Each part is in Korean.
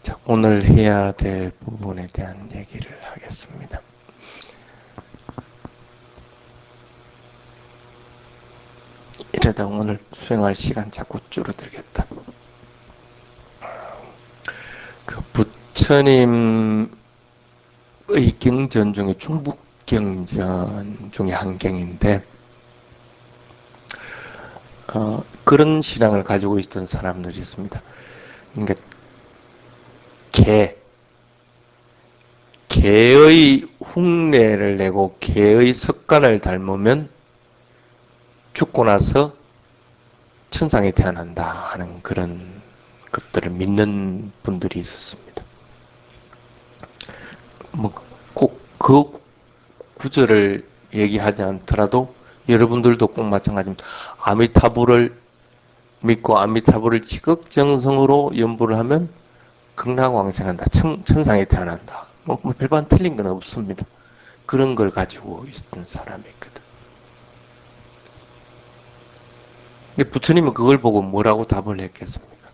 자, 오늘 해야 될 부분에 대한 얘기를 하겠습니다. 이러다 오늘 수행할 시간 자꾸 줄어들겠다. 그 부처님의 경전 중에 중북경전 중에 한 경인데, 그런 신앙을 가지고 있던 사람들이 있습니다. 그러니까 개의 흉내를 내고 개의 습관을 닮으면 죽고 나서 천상에 태어난다 하는 그런 것들을 믿는 분들이 있었습니다. 뭐 꼭 그 구절을 얘기하지 않더라도 여러분들도 꼭 마찬가지입니다. 아미타불을 믿고 아미타불을 지극정성으로 연부를 하면 극락왕생한다. 천상에 태어난다. 뭐 별반 틀린 건 없습니다. 그런 걸 가지고 있던 사람이 있거든. 근데 부처님은 그걸 보고 뭐라고 답을 했겠습니까?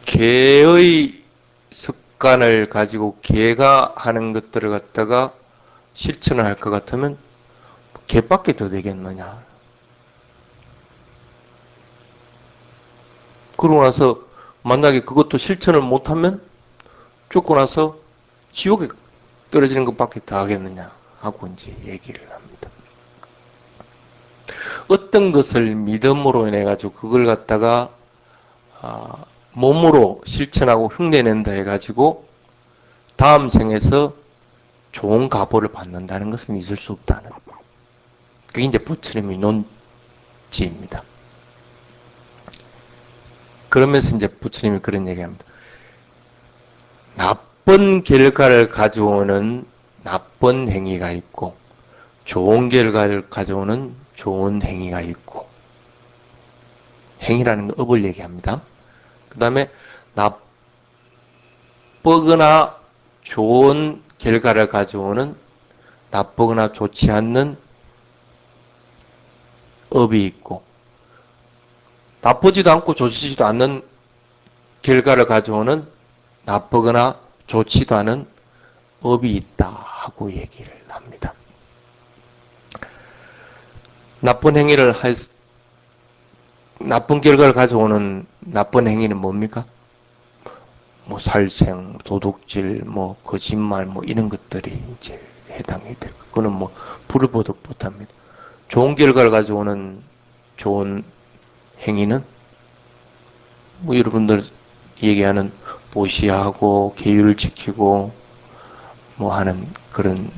개의 습관을 가지고 개가 하는 것들을 갖다가 실천을 할 것 같으면 개밖에 더 되겠느냐. 그러고 나서 만약에 그것도 실천을 못하면 죽고 나서 지옥에 떨어지는 것밖에 더 하겠느냐 하고 이제 얘기를 합니다. 어떤 것을 믿음으로 인해 가지고 그걸 갖다가 몸으로 실천하고 흉내낸다 해가지고 다음 생에서 좋은 가보를 받는다는 것은 있을 수 없다는, 그게 이제 부처님의 논지입니다. 그러면서 이제 부처님이 그런 얘기합니다. 나쁜 결과를 가져오는 나쁜 행위가 있고 좋은 결과를 가져오는 좋은 행위가 있고, 행위라는 건 업을 얘기합니다. 그 다음에 나쁘거나 좋은 결과를 가져오는 나쁘거나 좋지 않는 업이 있고, 나쁘지도 않고 좋지도 않는 결과를 가져오는 나쁘거나 좋지도 않은 업이 있다 하고 얘기를 합니다. 나쁜 결과를 가져오는 나쁜 행위는 뭡니까? 뭐 살생, 도둑질, 뭐 거짓말, 뭐 이런 것들이 이제 해당이 되고, 그거는 뭐 불을 보듯 못합니다. 좋은 결과를 가져오는 좋은 행위는 뭐 여러분들 얘기하는 보시하고 계율을 지키고 뭐 하는 그런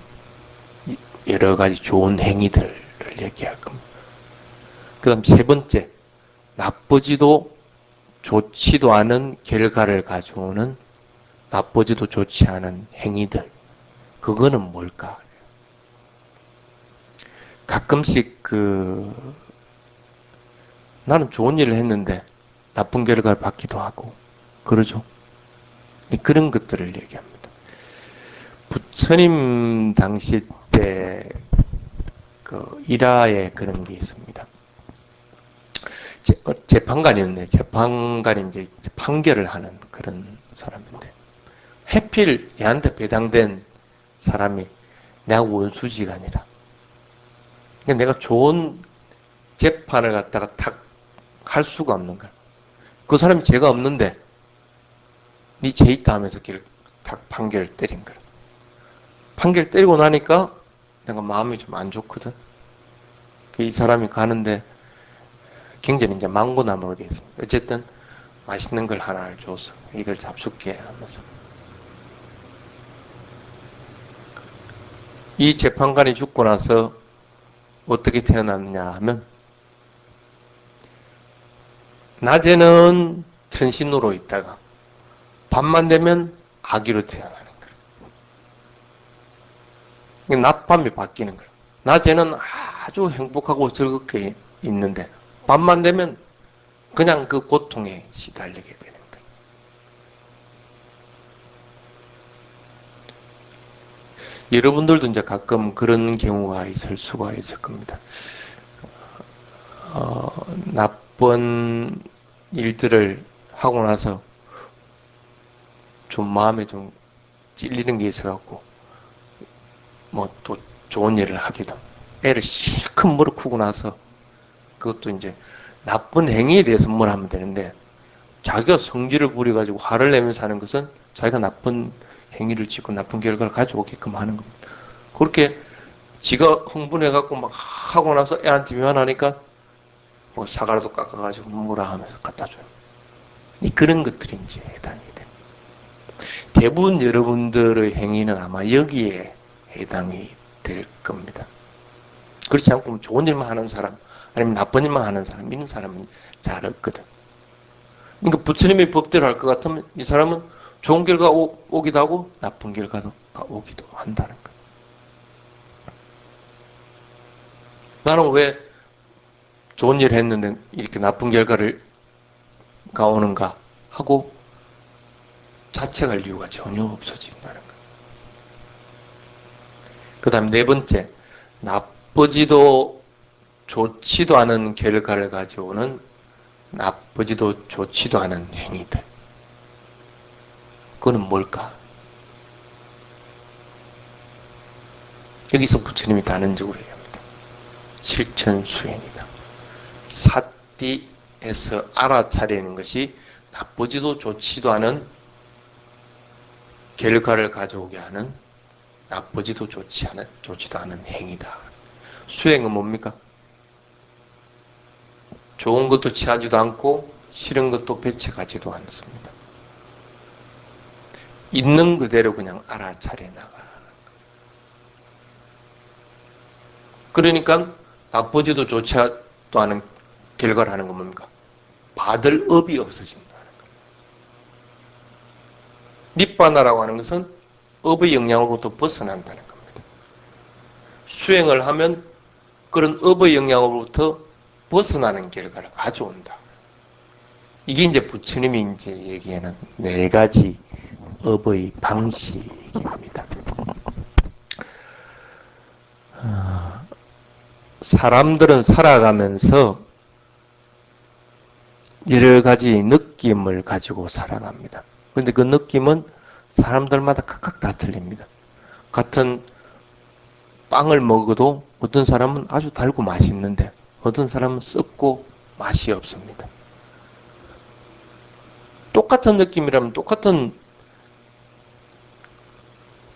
여러 가지 좋은 행위들을 얘기할 겁니다. 그 다음 세 번째, 나쁘지도 좋지도 않은 결과를 가져오는 나쁘지도 좋지 않은 행위들, 그거는 뭘까? 가끔씩 나는 좋은 일을 했는데 나쁜 결과를 받기도 하고 그러죠. 그런 것들을 얘기합니다. 부처님 당시 때 일화에 그런 게 있습니다. 재판관이었네. 재판관이 이제 판결을 하는 그런 사람인데, 해필 얘한테 배당된 사람이 내가 원수지간이라. 그러니까 내가 좋은 재판을 갖다가 탁 할 수가 없는 거야. 그 사람이 죄가 없는데 네 죄 있다 하면서 탁 판결을 때린 거야. 판결 때리고 나니까 내가 마음이 좀 안 좋거든. 이 사람이 가는데 굉장히 이제 망고나무로 되어 있습니다. 어쨌든 맛있는 걸 하나를 줘서 이걸 잡숫게 하면서, 이 재판관이 죽고 나서 어떻게 태어났느냐 하면, 낮에는 천신으로 있다가 밤만 되면 아기로 태어나는 거예요. 낮밤이 바뀌는 거예요. 낮에는 아주 행복하고 즐겁게 있는데 밤만 되면 그냥 그 고통에 시달리게 되는 거예요. 여러분들도 이제 가끔 그런 경우가 있을 수가 있을 겁니다. 나쁜 일들을 하고 나서 좀 마음에 좀 찔리는 게 있어갖고 뭐 또 좋은 일을 하기도 애를 실컷 물어크고 나서 그것도 이제 나쁜 행위에 대해서 뭘 하면 되는데 자기가 성질을 부려가지고 화를 내면서 하는 것은 자기가 나쁜 행위를 짓고 나쁜 결과를 가져오게끔 하는 겁니다. 그렇게 지가 흥분해갖고 막 하고 나서 애한테 미안하니까 뭐 사과라도 깎아가지고 뭐라 하면서 갖다 줘요. 그런 것들이 이제 해당이 됩니다. 대부분 여러분들의 행위는 아마 여기에 해당이 될 겁니다. 그렇지 않고 좋은 일만 하는 사람 아니면 나쁜 일만 하는 사람 이런 사람은 잘 없거든. 그러니까 부처님의 법대로 할 것 같으면 이 사람은 좋은 결과 오기도 하고 나쁜 결과가 오기도 한다는 거예요. 나는 왜 좋은 일을 했는데 이렇게 나쁜 결과가 오는가 하고 자책할 이유가 전혀 없어진다는 거예요. 그 다음 네 번째, 나쁘지도 좋지도 않은 결과를 가져오는 나쁘지도 좋지도 않은 행위들. 그거는 뭘까? 여기서 부처님이 단언적으로 얘기합니다. 실천수행이다. 사띠에서 알아차리는 것이 나쁘지도 좋지도 않은 결과를 가져오게 하는 나쁘지도 좋지도 않은 행위다. 수행은 뭡니까? 좋은 것도 취하지도 않고 싫은 것도 배척하지도 않습니다. 있는 그대로 그냥 알아차려 나가. 그러니까 나쁘지도 좋지도 않은 결과를 하는 건 뭡니까? 받을 업이 없어진다는 거예요. 니빠나라고 하는 것은 업의 영향으로부터 벗어난다는 겁니다. 수행을 하면 그런 업의 영향으로부터 벗어나는 결과를 가져온다. 이게 이제 부처님이 이제 얘기하는 네 가지 업의 방식입니다. 사람들은 살아가면서 여러 가지 느낌을 가지고 살아갑니다. 그런데 그 느낌은 사람들마다 각각 다 틀립니다. 같은 빵을 먹어도 어떤 사람은 아주 달고 맛있는데 어떤 사람은 썩고 맛이 없습니다. 똑같은 느낌이라면 똑같은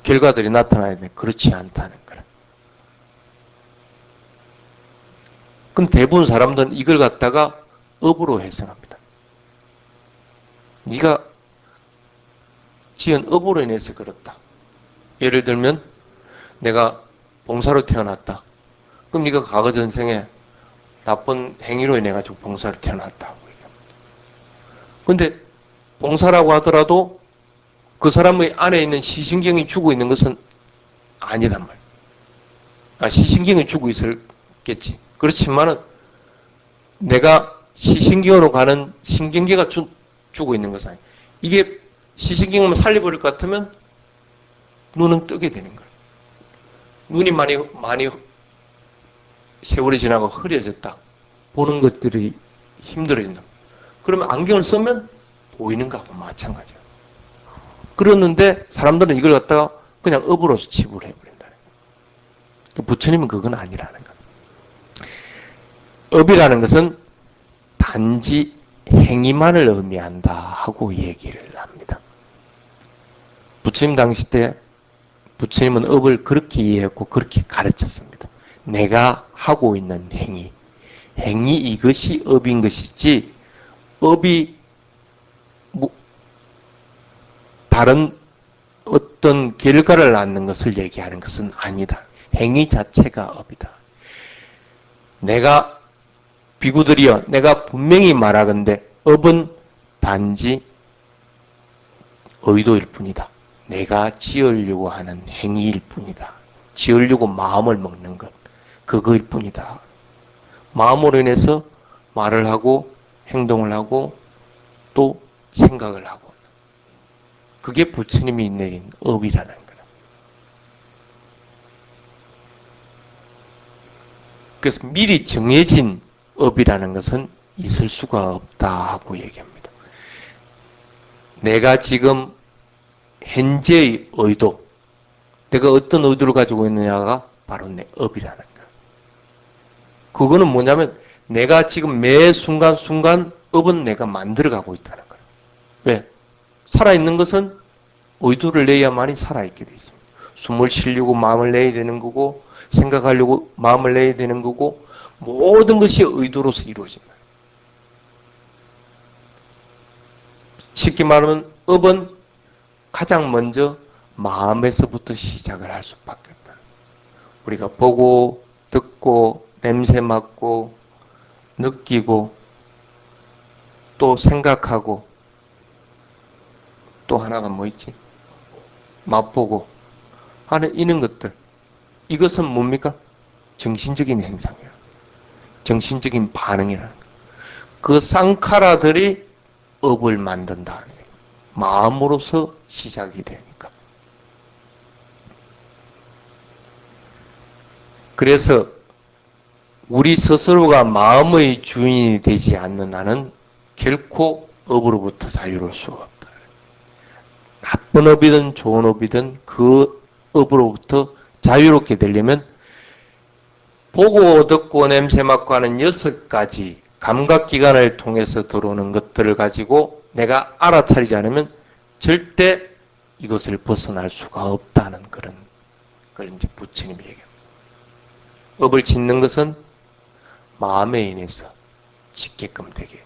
결과들이 나타나야 되는데 그렇지 않다는 거예요. 그럼 대부분 사람들은 이걸 갖다가 업으로 해석합니다. 네가 지은 업으로 인해서 그렇다. 예를 들면 내가 봉사로 태어났다. 그럼 네가 과거 전생에 나쁜 행위로 인해 가지고 봉사로 태어났다고 얘기합니다. 근데 봉사라고 하더라도 그 사람의 안에 있는 시신경이 주고 있는 것은 아니단 말이에요. 시신경이 주고 있었겠지. 그렇지만은 내가 시신경으로 가는 신경계가 주고 있는 것은 아니에요. 이게 시신경을 살려버릴 것 같으면 눈은 뜨게 되는 거예요. 눈이 많이 세월이 지나고 흐려졌다. 보는 것들이 힘들어진다. 그러면 안경을 쓰면 보이는 거하고 마찬가지야. 그러는데 사람들은 이걸 갖다가 그냥 업으로서 치부를 해버린다는 거예요. 부처님은 그건 아니라는 거예요. 업이라는 것은 단지 행위만을 의미한다 하고 얘기를 합니다. 부처님 당시 때 부처님은 업을 그렇게 이해했고 그렇게 가르쳤습니다. 내가 하고 있는 행위 이것이 업인 것이지 업이 다른 어떤 결과를 낳는 것을 얘기하는 것은 아니다. 행위 자체가 업이다. 내가 비구들이여 내가 분명히 말하건대 업은 단지 의도일 뿐이다. 내가 지으려고 하는 행위일 뿐이다. 지으려고 마음을 먹는 것 그거일 뿐이다. 마음으로 인해서 말을 하고 행동을 하고 또 생각을 하고 그게 부처님이 내린 업이라는 거예요. 그래서 미리 정해진 업이라는 것은 있을 수가 없다 하고 얘기합니다. 내가 지금 현재의 의도, 내가 어떤 의도를 가지고 있느냐가 바로 내 업이라는 거야. 그거는 뭐냐면 내가 지금 매 순간순간 업은 내가 만들어가고 있다는 거야. 왜? 살아있는 것은 의도를 내야만이 살아있게 돼 있습니다. 숨을 쉬려고 마음을 내야 되는 거고, 생각하려고 마음을 내야 되는 거고, 모든 것이 의도로서 이루어진다. 쉽게 말하면 업은 가장 먼저 마음에서부터 시작을 할 수밖에 없다. 우리가 보고, 듣고, 냄새 맡고, 느끼고, 또 생각하고, 또 하나가 뭐 있지? 맛보고 하는 이런 것들. 이것은 뭡니까? 정신적인 행상이야. 정신적인 반응이라는 거야. 그 쌍카라들이 업을 만든다. 마음으로서 시작이 되니까. 그래서 우리 스스로가 마음의 주인이 되지 않는 한은 결코 업으로부터 자유로울 수가 없다. 나쁜 업이든 좋은 업이든 그 업으로부터 자유롭게 되려면 보고 듣고 냄새 맡고 하는 6가지 감각기관을 통해서 들어오는 것들을 가지고 내가 알아차리지 않으면 절대 이것을 벗어날 수가 없다는 그런 걸 이제 부처님이 얘기합니다. 업을 짓는 것은 마음에 인해서 짓게끔 되게.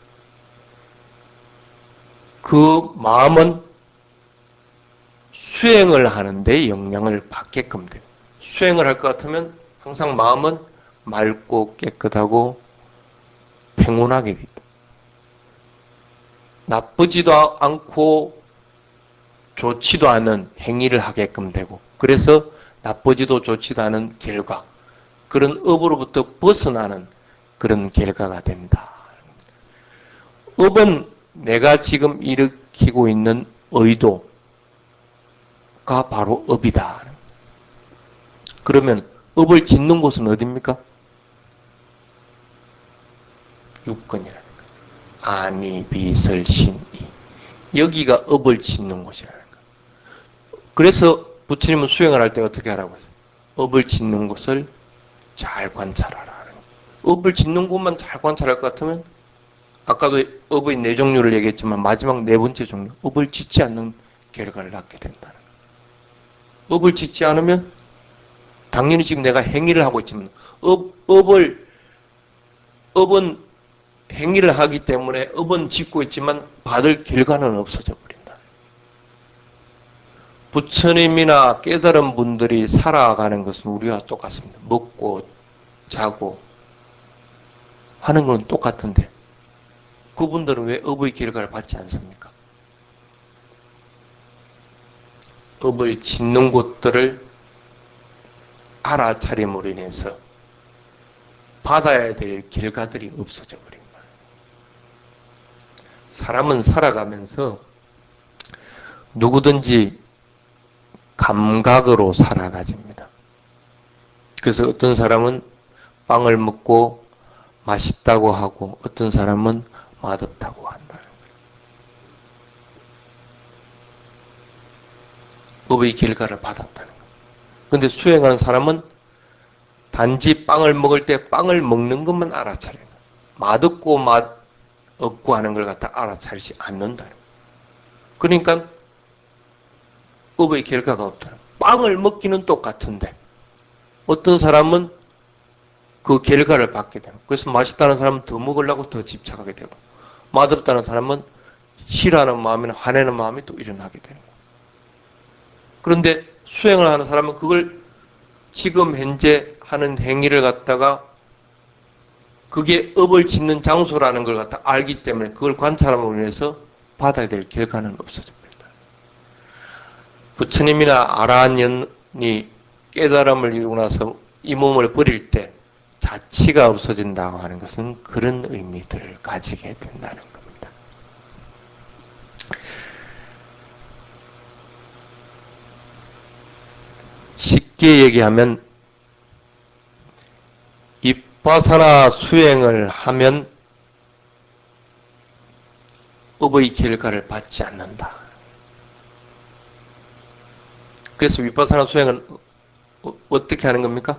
그 마음은 수행을 하는데 영향을 받게끔 돼요. 수행을 할 것 같으면 항상 마음은 맑고 깨끗하고 평온하게 됩니다. 나쁘지도 않고 좋지도 않은 행위를 하게끔 되고, 그래서 나쁘지도 좋지도 않은 결과, 그런 업으로부터 벗어나는 그런 결과가 된다. 업은 내가 지금 일으키고 있는 의도가 바로 업이다. 그러면 업을 짓는 곳은 어디입니까? 육근이라는 거예요. 아니, 비설, 신이. 여기가 업을 짓는 곳이라는 거예요. 그래서 부처님은 수행을 할 때 어떻게 하라고 했어요? 업을 짓는 곳을 잘 관찰하라. 업을 짓는 곳만 잘 관찰할 것 같으면, 아까도 업의 4종류를 얘기했지만 마지막 4번째 종류, 업을 짓지 않는 결과를 낳게 된다는 거예요. 업을 짓지 않으면 당연히 지금 내가 행위를 하고 있지만 업은 행위를 하기 때문에 업은 짓고 있지만 받을 결과는 없어져 버린다. 부처님이나 깨달은 분들이 살아가는 것은 우리와 똑같습니다. 먹고 자고 하는 건 똑같은데 그분들은 왜 업의 결과를 받지 않습니까? 업을 짓는 곳들을 알아차림으로 인해서 받아야 될 결과들이 없어져 버립니다. 사람은 살아가면서 누구든지 감각으로 살아가집니다. 그래서 어떤 사람은 빵을 먹고 맛있다고 하고 어떤 사람은 맛없다고 한다. 업의 결과를 받았다는 거예요. 그런데 수행하는 사람은 단지 빵을 먹을 때 빵을 먹는 것만 알아차려요. 맛없고 맛없고 하는 걸 갖다 알아차리지 않는다. 그러니까 업의 결과가 없다. 빵을 먹기는 똑같은데 어떤 사람은 그 결과를 받게 되고, 그래서 맛있다는 사람은 더 먹으려고 더 집착하게 되고, 맛없다는 사람은 싫어하는 마음이나 화내는 마음이 또 일어나게 되는 거예요. 그런데 수행을 하는 사람은 그걸 지금 현재 하는 행위를 갖다가 그게 업을 짓는 장소라는 걸 갖다 알기 때문에 그걸 관찰함으로 인해서 받아야 될 결과는 없어져 버린다. 부처님이나 아라한연이 깨달음을 이루고 나서 이 몸을 버릴 때 자치가 없어진다고 하는 것은 그런 의미들을 가지게 된다는 겁니다. 쉽게 얘기하면 이 위파사나 수행을 하면 업의 결과를 받지 않는다. 그래서 위파사나 수행은 어떻게 하는 겁니까?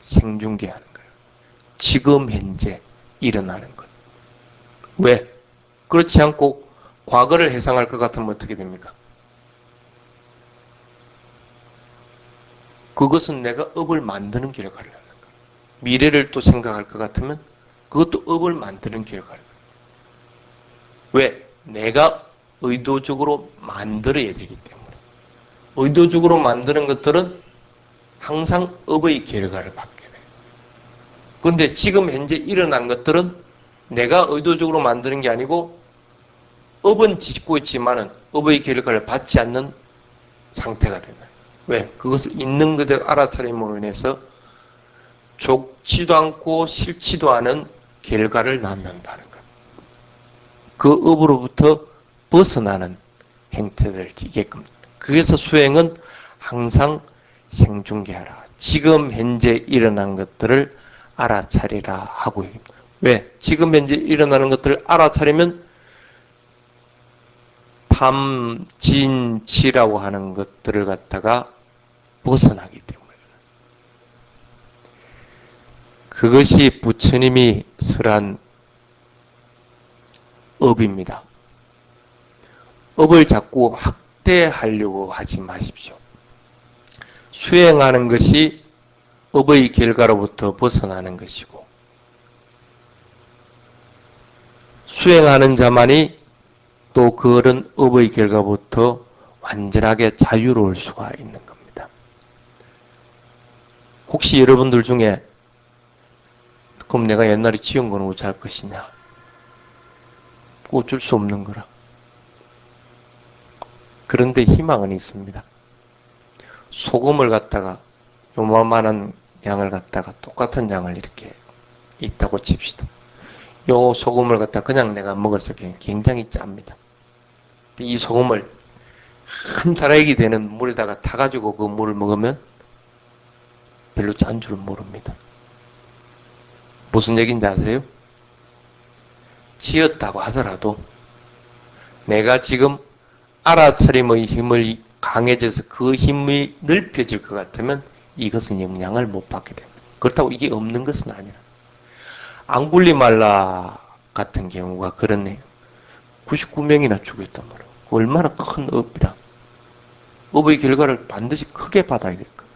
생중계하는 거예요. 지금 현재 일어나는 것. 왜? 그렇지 않고 과거를 회상할 것 같으면 어떻게 됩니까? 그것은 내가 업을 만드는 결과를 하는 거예요. 미래를 또 생각할 것 같으면 그것도 업을 만드는 결과를. 왜? 내가 의도적으로 만들어야 되기 때문에. 의도적으로 만드는 것들은 항상 업의 결과를 받게 돼요. 그런데 지금 현재 일어난 것들은 내가 의도적으로 만드는 게 아니고 업은 짓고 있지만은 업의 결과를 받지 않는 상태가 된다. 왜? 그것을 있는 그대로 알아차림으로 인해서 좁지도 않고 싫지도 않은 결과를 낳는다는 것. 그 업으로부터 벗어나는 행태들을 띠게끔. 그래서 수행은 항상 생중계하라. 지금 현재 일어난 것들을 알아차리라 하고 있습니다. 왜? 지금 현재 일어나는 것들을 알아차리면 탐, 진, 치라고 하는 것들을 갖다가 벗어나기 때문에. 그것이 부처님이 설한 업입니다. 업을 자꾸 확대하려고 하지 마십시오. 수행하는 것이 업의 결과로부터 벗어나는 것이고, 수행하는 자만이 또 그런 업의 결과부터 완전하게 자유로울 수가 있는 겁니다. 혹시 여러분들 중에 그럼 내가 옛날에 지은 거는 어찌할 것이냐? 어쩔 수 없는 거라. 그런데 희망은 있습니다. 소금을 갖다가 요만한 양을 갖다가 똑같은 양을 이렇게 있다고 칩시다. 요 소금을 갖다 그냥 내가 먹었을 때 굉장히 짭니다. 이 소금을 한 다라이기 되는 물에다가 타가지고 그 물을 먹으면 별로 짠 줄 모릅니다. 무슨 얘기인지 아세요? 지었다고 하더라도 내가 지금 알아차림의 힘을 강해져서 그 힘이 넓혀질 것 같으면 이것은 영향을 못 받게 됩니다. 그렇다고 이게 없는 것은 아니라. 앙굴리말라 같은 경우가 그렇네요. 99명이나 죽였단 말이에요. 얼마나 큰 업이라. 업의 결과를 반드시 크게 받아야 될 거예요.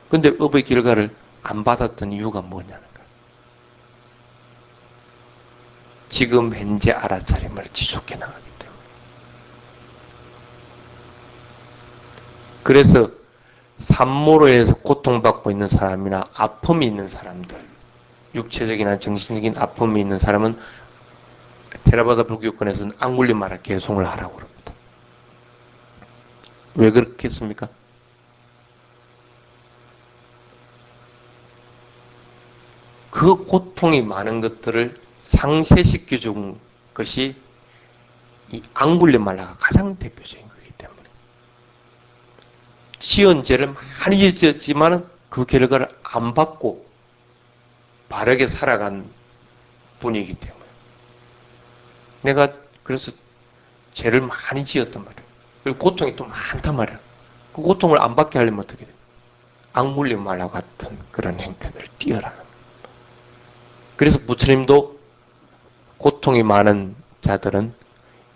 근데 업의 결과를 안 받았던 이유가 뭐냐는 거예요. 지금 현재 알아차림을 지속해 나가기 때문에. 그래서 산모로 인해서 고통받고 있는 사람이나 아픔이 있는 사람들, 육체적이나 정신적인 아픔이 있는 사람은 테라바다 불교권에서는 앙굴리마라 개송을 하라고 그럽니다. 왜 그렇겠습니까? 그 고통이 많은 것들을 상쇄시켜 준 것이 이 앙굴리말라가 가장 대표적인 거기 때문에. 지은 죄를 많이 지었지만 그 결과를 안 받고 바르게 살아간 분이기 때문에. 내가 그래서 죄를 많이 지었단 말이에요. 그리고 고통이 또 많단 말이에요. 그 고통을 안 받게 하려면 어떻게 돼요? 앙굴리말라 같은 그런 행태들을 띄어라는 거예요. 그래서 부처님도 고통이 많은 자들은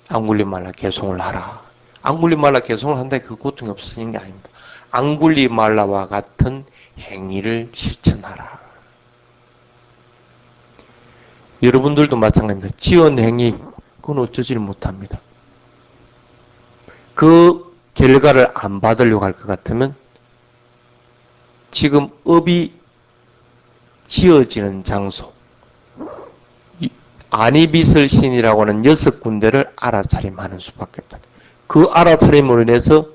앙굴리말라 개송을 하라. 앙굴리말라 개송을 한다면 그 고통이 없어지는 게 아닙니다. 앙굴리말라와 같은 행위를 실천하라. 여러분들도 마찬가지입니다. 지은 행위, 그건 어쩌지를 못합니다. 그 결과를 안 받으려고 할 것 같으면 지금 업이 지어지는 장소, 아니비설신이라고 하는 6군데를 알아차림하는 수밖에 없다. 그 알아차림으로 인해서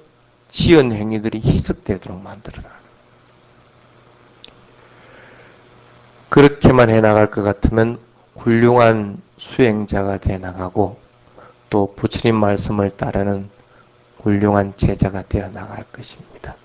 지은 행위들이 희석되도록 만들어라. 그렇게만 해나갈 것 같으면 훌륭한 수행자가 되어나가고 또 부처님 말씀을 따르는 훌륭한 제자가 되어나갈 것입니다.